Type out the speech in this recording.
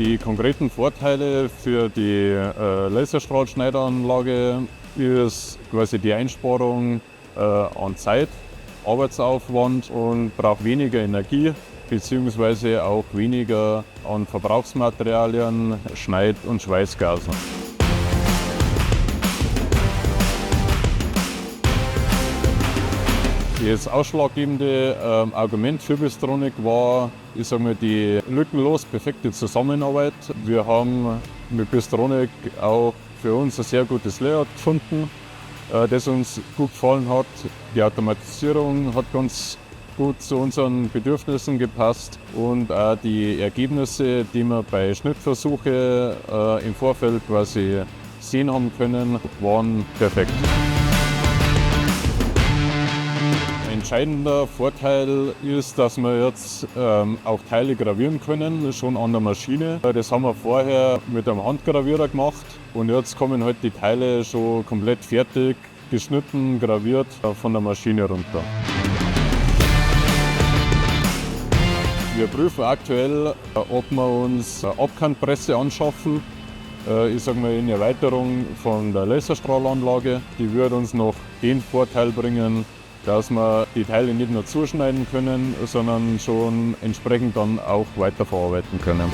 Die konkreten Vorteile für die Laserstrahlschneideranlage ist quasi die Einsparung an Zeit, Arbeitsaufwand und braucht weniger Energie bzw. auch weniger an Verbrauchsmaterialien, Schneid- und Schweißgasen. Das ausschlaggebende Argument für Bystronic war, ich sage mal, die lückenlos perfekte Zusammenarbeit. Wir haben mit Bystronic auch für uns ein sehr gutes Layout gefunden, das uns gut gefallen hat. Die Automatisierung hat ganz gut zu unseren Bedürfnissen gepasst und auch die Ergebnisse, die wir bei Schnittversuchen im Vorfeld quasi sehen haben können, waren perfekt. Entscheidender Vorteil ist, dass wir jetzt auch Teile gravieren können, schon an der Maschine. Das haben wir vorher mit einem Handgravierer gemacht und jetzt kommen halt die Teile schon komplett fertig, geschnitten, graviert von der Maschine runter. Wir prüfen aktuell, ob wir uns eine Abkantpresse anschaffen. Ich sage mal in Erweiterung von der Laserstrahlanlage. Die würde uns noch den Vorteil bringen, dass wir die Teile nicht nur zuschneiden können, sondern schon entsprechend dann auch weiterverarbeiten können.